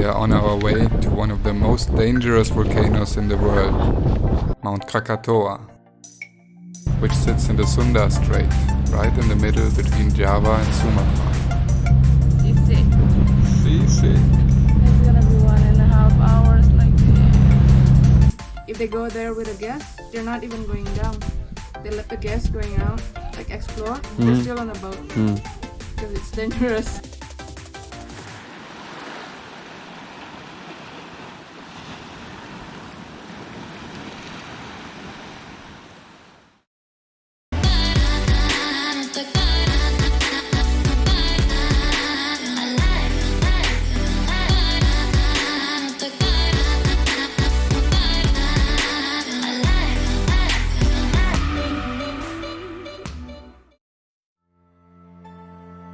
we are on our way to one of the most dangerous volcanoes in the world, Mount Krakatoa, which sits in the Sunda Strait, right in the middle between Java and Sumatra. Easy. Easy. It's gonna be 1.5 hours like this. If they go there with a gas, they're not even going down. They let the gas going out, like explore. They're still on the boat because it's dangerous.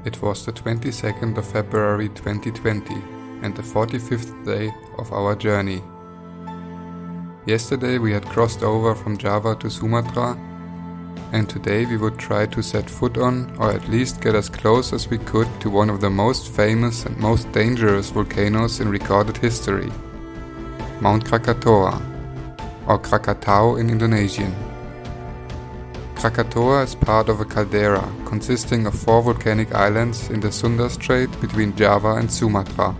It was the 22nd of February 2020 and the 45th day of our journey. Yesterday we had crossed over from Java to Sumatra, and today we would try to set foot on, or at least get as close as we could, to one of the most famous and most dangerous volcanoes in recorded history, Mount Krakatoa, or Krakatau in Indonesian. Krakatoa is part of a caldera consisting of 4 volcanic islands in the Sunda Strait between Java and Sumatra.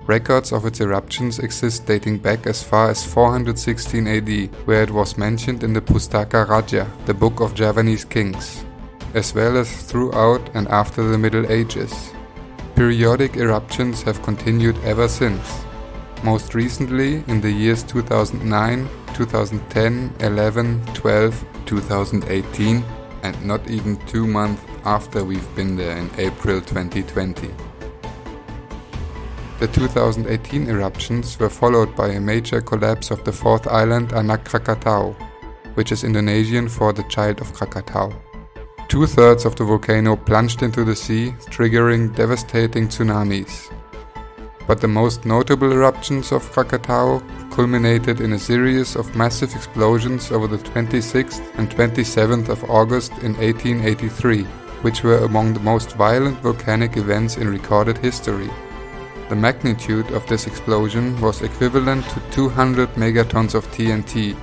Records of its eruptions exist dating back as far as 416 AD, where it was mentioned in the Pustaka Raja, the Book of Javanese Kings, as well as throughout and after the Middle Ages. Periodic eruptions have continued ever since, most recently in the years 2009, 2010, 11, 12, 2018, and not even 2 months after we've been there in April 2020. The 2018 eruptions were followed by a major collapse of the 4th island Anak Krakatau, which is Indonesian for the child of Krakatau. 2/3 of the volcano plunged into the sea, triggering devastating tsunamis. But the most notable eruptions of Krakatau culminated in a series of massive explosions over the 26th and 27th of August in 1883, which were among the most violent volcanic events in recorded history. The magnitude of this explosion was equivalent to 200 megatons of TNT,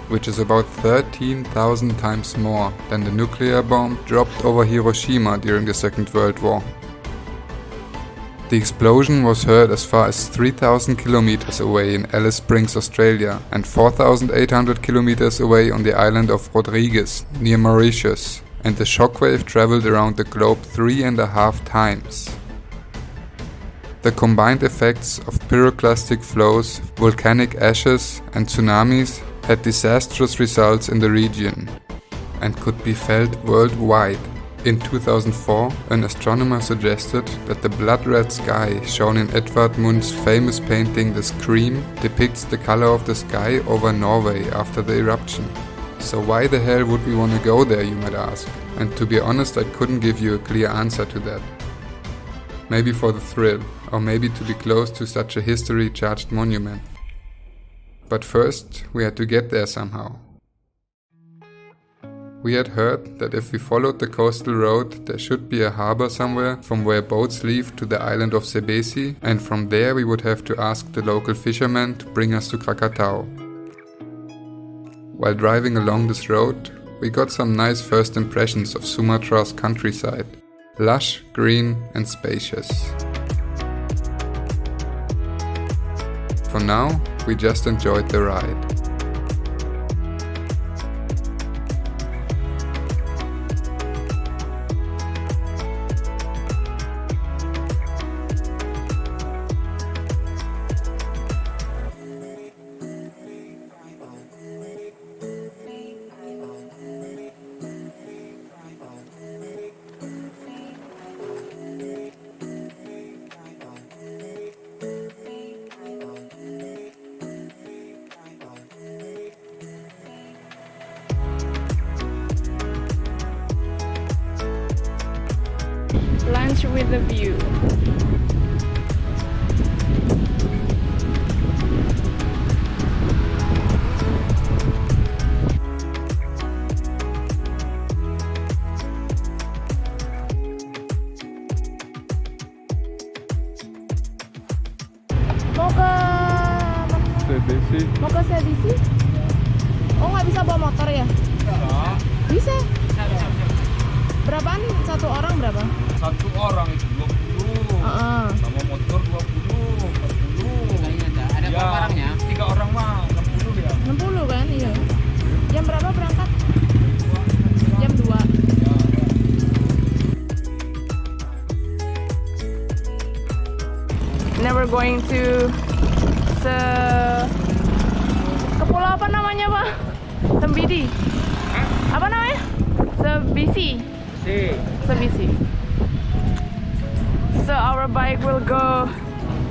which is about 13,000 times more than the nuclear bomb dropped over Hiroshima during the Second World War. The explosion was heard as far as 3,000 kilometers away in Alice Springs, Australia, and 4,800 kilometers away on the island of Rodrigues, near Mauritius, and the shockwave traveled around the globe 3.5 times. The combined effects of pyroclastic flows, volcanic ashes, and tsunamis had disastrous results in the region and could be felt worldwide. In 2004, an astronomer suggested that the blood-red sky shown in Edvard Munch's famous painting The Scream depicts the color of the sky over Norway after the eruption. So why the hell would we want to go there, you might ask? And to be honest, I couldn't give you a clear answer to that. Maybe for the thrill, or maybe to be close to such a history-charged monument. But first, we had to get there somehow. We had heard that if we followed the coastal road, there should be a harbor somewhere from where boats leave to the island of Sebesi, and from there we would have to ask the local fishermen to bring us to Krakatau. While driving along this road, we got some nice first impressions of Sumatra's countryside. Lush, green and spacious. For now, we just enjoyed the ride. Lunch with a view. Sebesi. Mau ke Sebesi? Oh, nggak bisa bawa motor ya? Bisa. Berapaan? Satu orang berapa? Satu orang itu 20. Sama motor 20, 40. Ada berapa orangnya? 3 orang mah 60 ya. 60 kan? Iya. Jam berapa berangkat? Jam 2. Now we're going to ke pulau apa namanya, Pak? Sembidi. Apa namanya? Sebisi. Sebisi. So our bike will go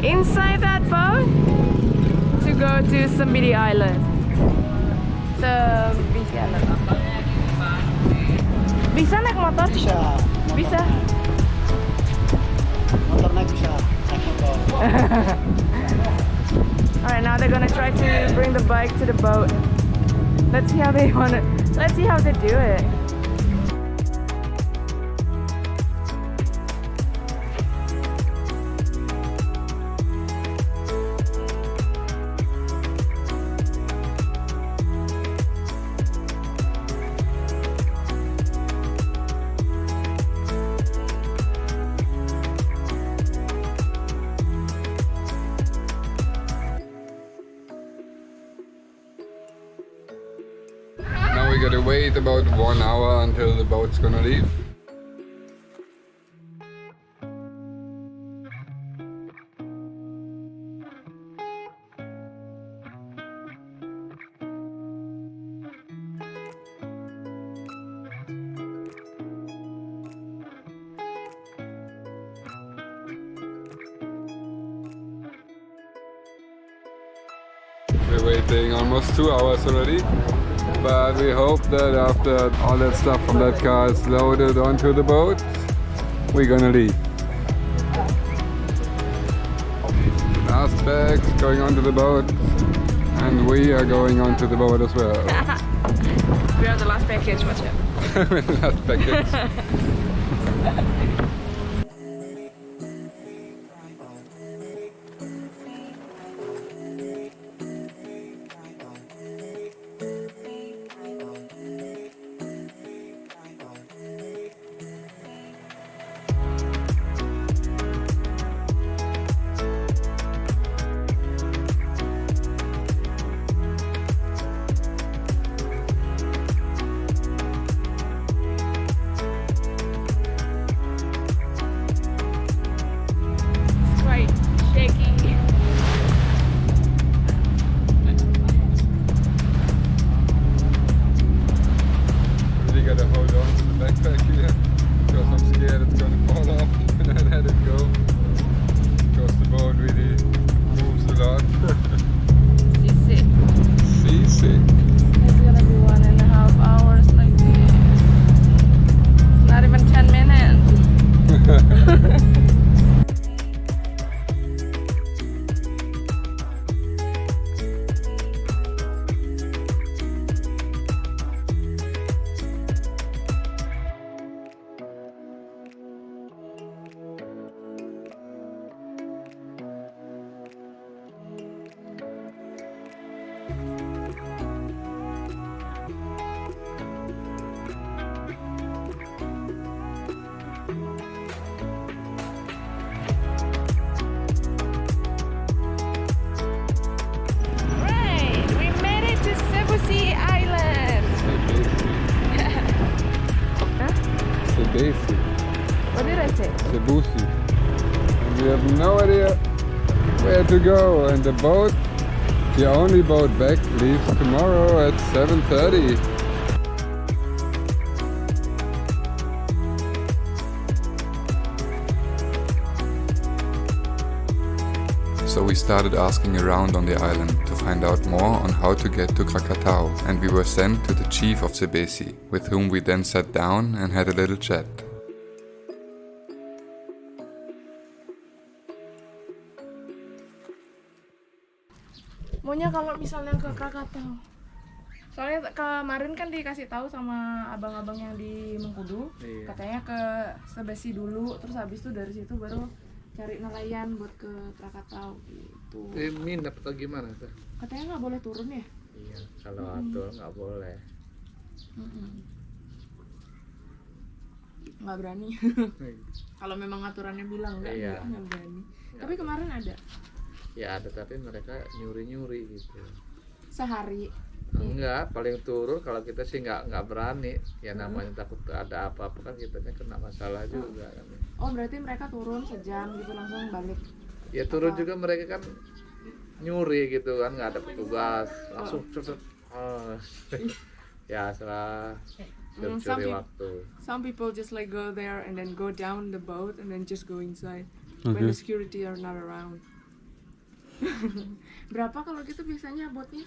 inside that boat to go to Sembidi Island. Sebisi Island. Bisa naik motor? Bisa. Motor naik bisa. Naik motor. Alright, now they're gonna try to bring the bike to the boat. Let's see how they do it. Now we gotta wait about 1 hour until the boat's gonna leave. We're waiting almost 2 hours already, but we hope that after all that stuff from that car is loaded onto the boat, we're gonna leave. Last bags going onto the boat, and we are going onto the boat as well. We are the last package, watch it. Last package. Gotta hold on to the backpack here because I'm scared it's gonna fall off when I let it go, because the boat really moves a lot. Seasick. Seasick. It's gonna be 1.5 hours like this. It's not even 10 minutes. Sebesi. What did I say? Sebesi. We have no idea where to go, and the boat, the only boat back, leaves tomorrow at 7:30. So we started asking around on the island to find out more on how to get to Krakatau, and we were sent to the chief of Sebesi, with whom we then sat down and had a little chat. Maunya kalau misalnya ke Krakatau. Soalnya kemarin kan dikasih tahu sama abang-abang yang di Mengkudu, katanya ke Sebesi dulu, terus habis itu dari situ baru cari nelayan buat ke Krakatau gitu. Minat atau gimana tuh? Katanya nggak boleh turun ya? Iya, kalau atur nggak boleh. Nggak berani. Kalau memang aturannya bilang Iya. nggak berani. Tapi kemarin ada Ya ada, tapi mereka nyuri gitu. sehari. Enggak, paling turun kalau kita sih nggak berani. Ya namanya takut ada apa-apa kan kitanya kena masalah juga kan. Oh berarti mereka turun sejam gitu langsung balik. Ya turun juga mereka kan nyuri gitu kan, nggak ada petugas, langsung cocok. Ya salah curi waktu. Some people just like go there and then go down the boat and then just go inside when the security are not around. Berapa kalau gitu biasanya botnya?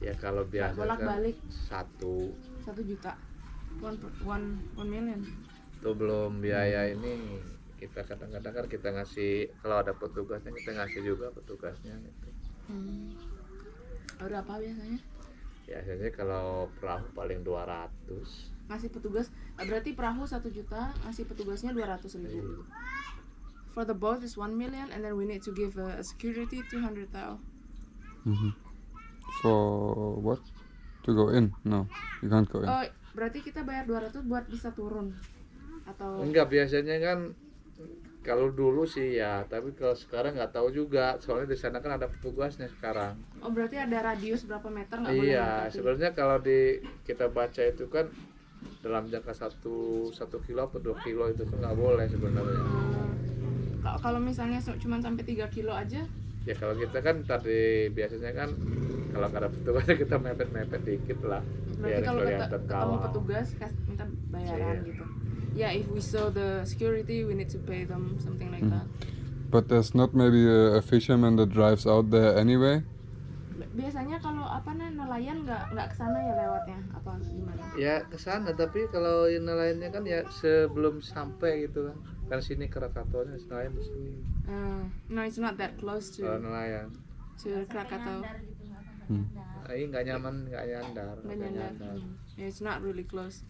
Ya kalau biasa Bolak-balik. kan 1 juta, 1 million. itu belum biaya ini. Kita kadang-kadang kan kita ngasih, kalau ada petugasnya kita ngasih juga petugasnya gitu. Berapa biasanya? Biasanya kalau perahu paling 200. Ngasih petugas, berarti perahu 1 juta, ngasih petugasnya 200.000. For the boat is 1 million and then we need to give a security 200,000. For what? To go in? No, you can't go in. Oh, berarti kita bayar 200 buat bisa turun atau Enggak, biasanya kan kalau dulu sih ya, tapi kalau sekarang nggak tahu juga, soalnya di sana kan ada petugasnya sekarang. Oh berarti ada radius berapa meter nggak boleh Iya, mendekati? sebenarnya kalau kita baca itu kan dalam jangka 1 kilo atau 2 kilo itu kan nggak boleh sebenarnya. Kalau misalnya cuma sampai 3 kilo aja, Ya kalau kita kan tadi biasanya kan kalau nggak ada petugasnya kita mepet-mepet dikit lah. berarti Biar kalau kelihatan ketemu kawal. petugas minta bayaran Iya. gitu. Yeah, if we saw the security, we need to pay them something like that. But there's not maybe a fisherman that drives out there anyway? Biasanya kalau nelayan nggak kesana ya lewatnya apa gimana? Ya ke sana, tapi kalau nelayannya kan ya sebelum sampai gitu kan. Kan sini Krakataunya nelayan di sini. No, it's not that close Kalau to nelayan, Krakatau. nggak nyaman, nggak nyandar. Nggak nyandar. Yeah, it's not really close.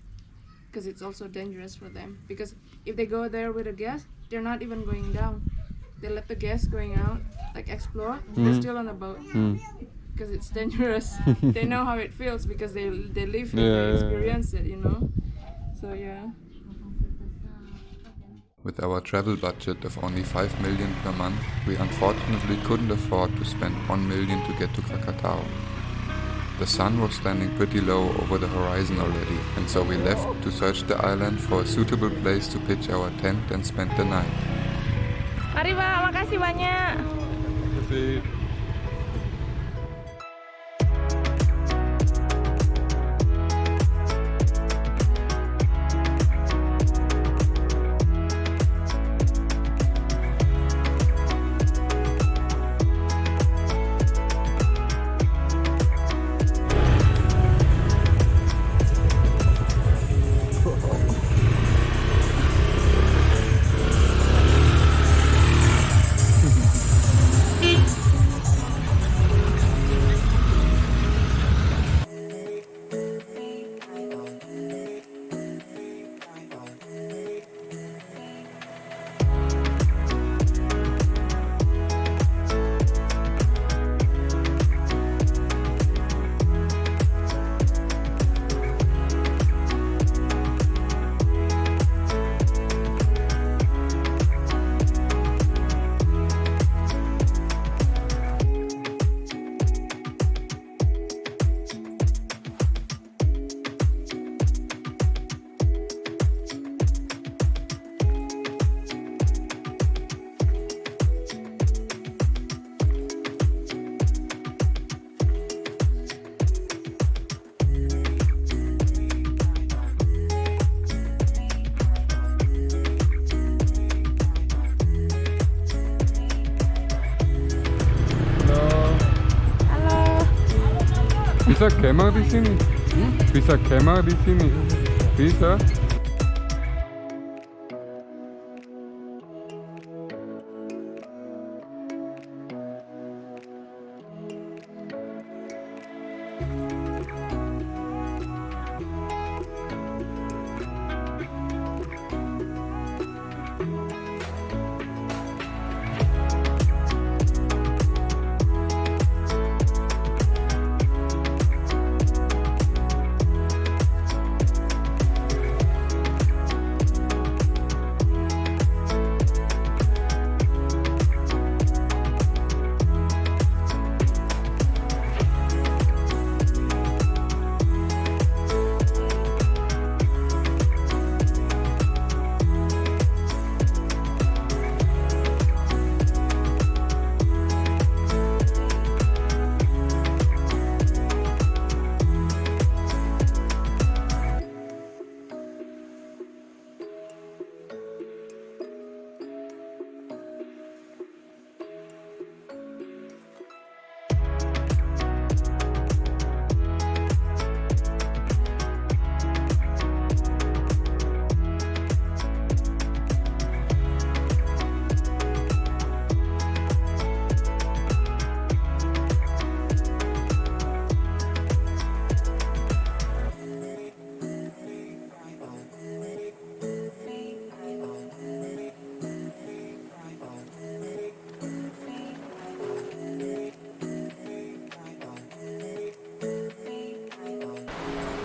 Because it's also dangerous for them. Because if they go there with a guest, they're not even going down. They let the guests going out, like explore. They're still on the boat. Because it's dangerous. They know how it feels because they live it, they experience it, you know. So yeah. With our travel budget of only 5 million per month, we unfortunately couldn't afford to spend 1 million to get to Krakatau. The sun was standing pretty low over the horizon already, and so we left to search the island for a suitable place to pitch our tent and spend the night. Mari Pak, makasih banyak. Bisa camera di sini? Bisa camera di sini? Bisa?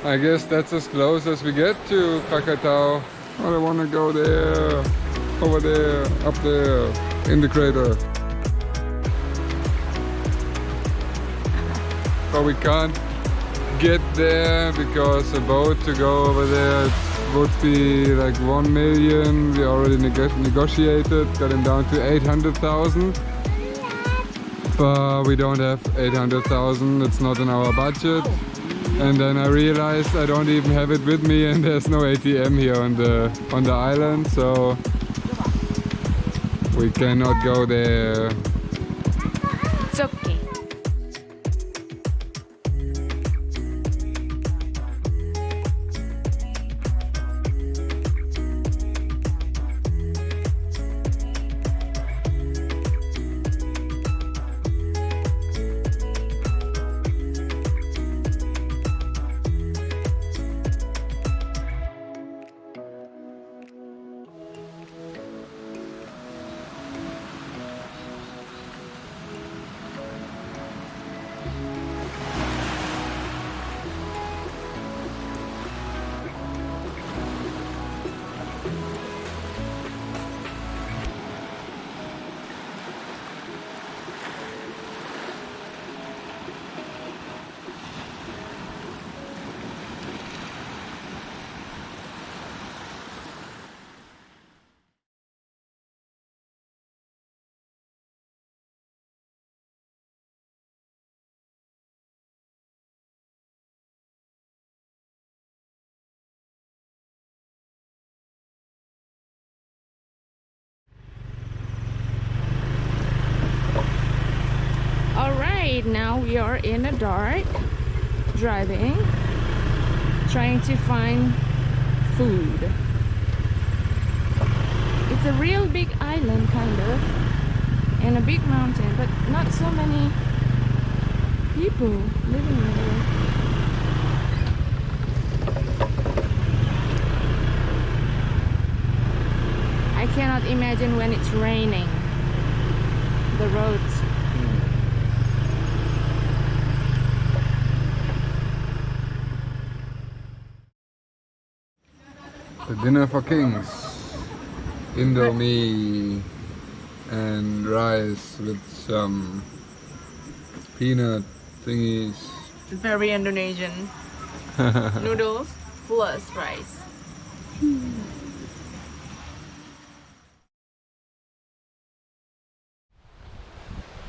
I guess that's as close as we get to Krakatau. Oh, I want to go there, over there, up there, in the crater. But we can't get there because a boat to go over there would be like 1 million. We already negotiated, got him down to 800,000. But we don't have 800,000, it's not in our budget. And then I realized I don't even have it with me, and there's no ATM here on the island, so we cannot go there. It's okay. Alright, now we are in the dark, driving, trying to find food. It's a real big island, kind of, and a big mountain, but not so many people living there. I cannot imagine when it's raining, the roads. The dinner for kings. Indomie and rice with some peanut thingies. Very Indonesian. Noodles plus rice.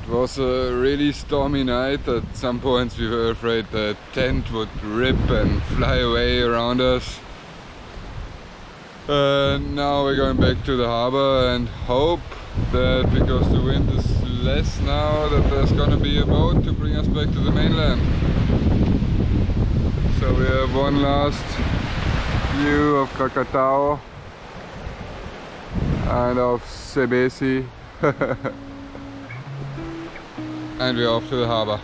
It was a really stormy night. At some points we were afraid the tent would rip and fly away around us. Now we're going back to the harbor and hope that, because the wind is less now, that there's gonna be a boat to bring us back to the mainland. So we have one last view of Krakatau and of Sebesi. And we're off to the harbor.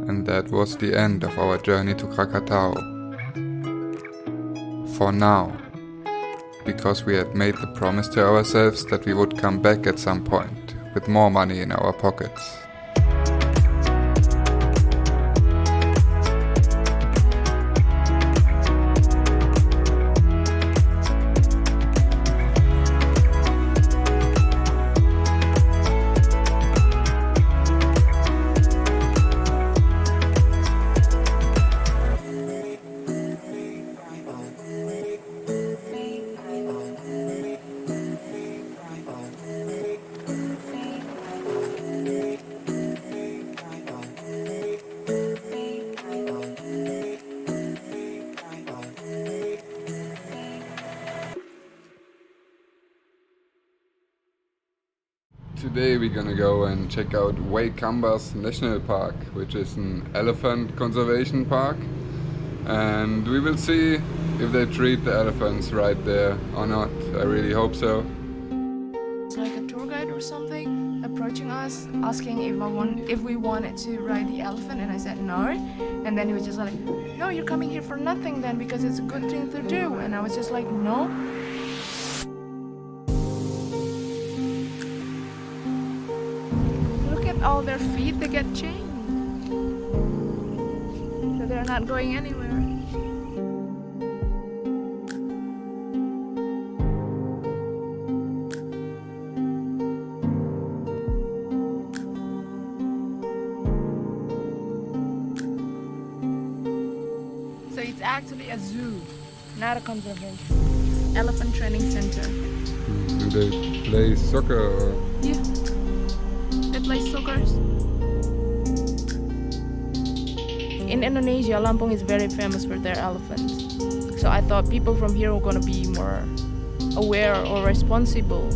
And that was the end of our journey to Krakatau. For now. Because we had made the promise to ourselves that we would come back at some point with more money in our pockets. Today we're gonna go and check out Waikambas National Park, which is an elephant conservation park, and we will see if they treat the elephants right there or not. I really hope so. It's like a tour guide or something approaching us, asking if we wanted to ride the elephant, and I said no, and then he was just like, no, you're coming here for nothing then, because it's a good thing to do, and I was just like, no. All their feet, they get chained. not going anywhere. So it's actually a zoo, not a conservation. Elephant training center. Do they play soccer? Or? Yeah. They play soccer. In Indonesia, Lampung is very famous for their elephants. So I thought people from here were gonna be more aware or responsible